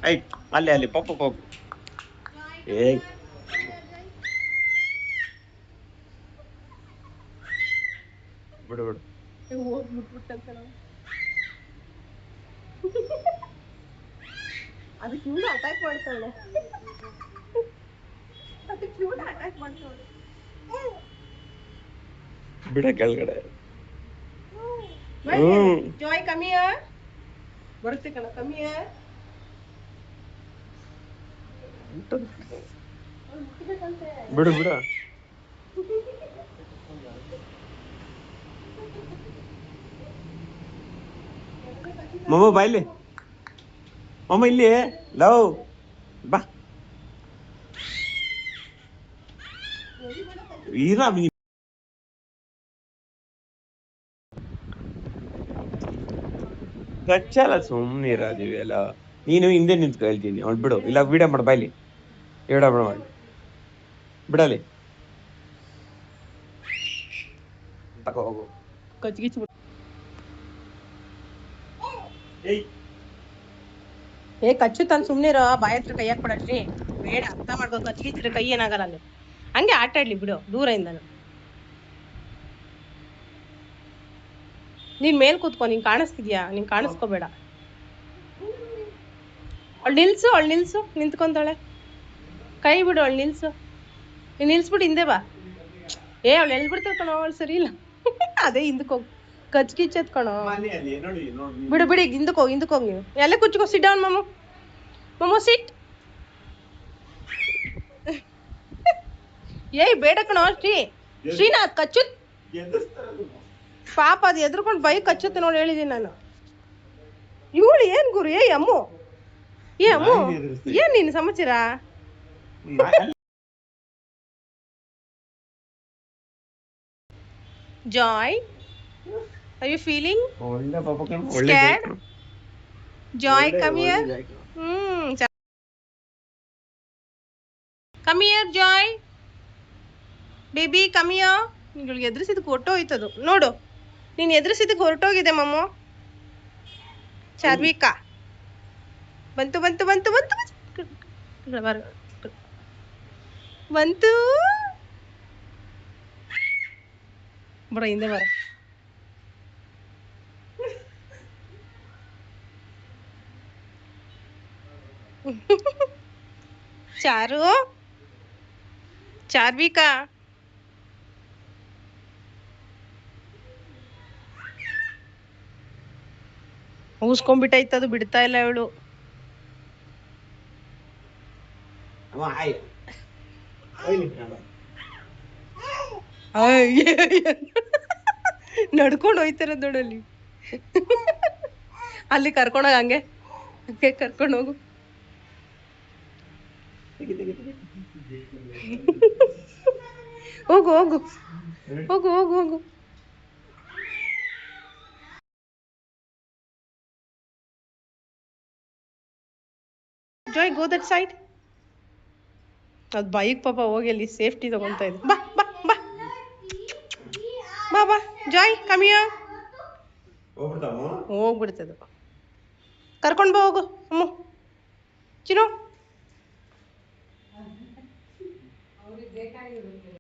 I ಅಲ್ಲಿ ಅಲ್ಲಿ ಪಪ್ಪ ಪಪ್ಪ ಏ ಬಿಡು ಬಿಡು ಅದಕ್ಕೆ ಇವಳು ಅಟ್ಯಾಕ್ ಮಾಡ್ತಾಳೆ. ಅದಕ್ಕೆ ಇವಳು ಅಟ್ಯಾಕ್ ಮಾಡ್ತಾಳೆ. ಬಿಡ ಕೆಳಗಡೆ. ಜಾಯ್ ಕಮ್ಮಿಯ ಬರುತ್ತೆ ಕಣ ಕಮ್ಮಿಯ. ಬಿಡು ಬಿಡು ಮಮ್ಮ ಬಾಯ್ಲಿ ಮಮ್ಮ ಇಲ್ಲಿ ಲವ್ ಬಾ ಈರ ಕಚ್ಚಲ್ಲ ಸುಮ್ಮನೆ ಇರೋದಿವಿ ಎಲ್ಲ. ನೀನು ಹಿಂದೆ ನಿಂತ್ಕೊ ಹೇಳ್ತೀನಿ ಅವ್ನು ಬಿಡು ಇಲ್ಲ ವಿಡಿಯೋ ಮಾಡು ಬಾಯ್ಲಿ ವಿಡಿಯೋ ಮಾಡಿ ಬಿಡಲಿ ತಗೋ ಹೋಗು. ಏ ಕಚ್ಚು ತಾನು ಸುಮ್ಮನಿರೋ ಬಾಯ ಹತ್ರ ಕೈ ಹಾಕ್ಬಿಡಷ್ಟಿ. ಬೇಡ ಅರ್ಥ ಮಾಡ್ಕೋ ಕಚ್ಚಿದ್ರೆ ಕೈ ಏನಾಗಲ್ಲ ಅಲ್ಲಿ. ಹಂಗೆ ಆಟ ಆಡ್ಲಿ ಬಿಡು ದೂರದಿಂದನು. ನೀನ್ ಮೇಲ್ ಕೂತ್ಕೋ ನೀನ್ ಕಾಣಿಸ್ತಿದ್ಯಾ ನೀನ್ ಕಾಣಿಸ್ಕೋಬೇಡ. ಅವಳು ನಿಲ್ಸು ನಿಂತ್ಕೊಂತಾಳೆ. ಕೈ ಬಿಡು ಅವಳು ನಿಲ್ಸು. ನೀನ್ ನಿಲ್ಸ್ಬಿಟ್ಟು ಹಿಂದೆ ಬಾ. ಏ ಅವಳು ಎಲ್ಬಿಡ್ತಾಳೆ ಕಣೋ ಅವಳು ಸರಿ ಇಲ್ಲ. ಅದೇ ಹಿಂದಕ್ಕೆ ಹೋಗು ಕಚ್ ಕಿಚ್ಚತ್ ಕಣೋ. ಬಿಡು ಬಿಡಿ ಹಿಂದಕ್ಕೆ ಹೋಗಿ ನೀವು ಎಲ್ಲ ಕುಚ್ಕೋ. ಸಿಟ್ ಡೌನ್ ಮಮ್ಮು ಸಿಟ್. ಏಯ್ ಬೇಡ ಕಣೋ ಶ್ರೀನಾಥ್ ಕಚ್ಚುತ್ ಪಾಪ ಅದು ಎದ್ರುಕೊಂಡು ಬೈಕ್ ಕಚ್ಚುತ್ತೆ ನೋಡಿ ಹೇಳಿದೀನಿ ನಾನು. ಇವಳು ಏನ್ ಗುರು ಏ ಅಮ್ಮು ಏನ್ ನೀನು ಸಮಾಚಾರ. Joy are you feeling scared? Joy come here. Come here Joy baby come here. ನಿಂಗಳಿಗೆ ಎದುರಿಸಿದಕ್ಕೆ ಹೊರಟೋಯ್ತದು ನೋಡು. ನೀನು ಎದುರಿಸಿದಕ್ಕೆ ಹೊರಟೋಗಿದೆ ಮಮ್ಮು. ಚಾರ್ವಿಕಾ ಬಂತು ಬರ ಹಿಂದೆ ಬರ. ಚಾರ್ವಿಕಾ ಊಸ್ಕೊಂಡ್ಬಿಟ್ಟೈತದು ಬಿಡ್ತಾ ಇಲ್ಲ ಇವಳು. ನಡ್ಕೊಂಡು ಹೋಯ್ತಾರ ನೋಡಲ್ಲಿ. ಅಲ್ಲಿ ಕರ್ಕೊಂಡೋಗ ಹಂಗೆ ಕರ್ಕೊಂಡೋಗು. ಹೋಗು. ಜಾಯ್ ಗೋ ದಟ್ ಸೈಡ್. ಅದು ಬೈಕ್ ಪಾಪ ಹೋಗಿ ಅಲ್ಲಿ ಸೇಫ್ಟಿ ತಗೊಂತ ಇದೆ. ಬಾ ಜಾಯ್ ಕಮ್ ಹಿಯರ್. ಹೋಗ್ಬಿಡ್ತದು ಕರ್ಕೊಂಡು ಬಾ ಹೋಗು ಅಮ್ಮ ಚಿನ್ನು.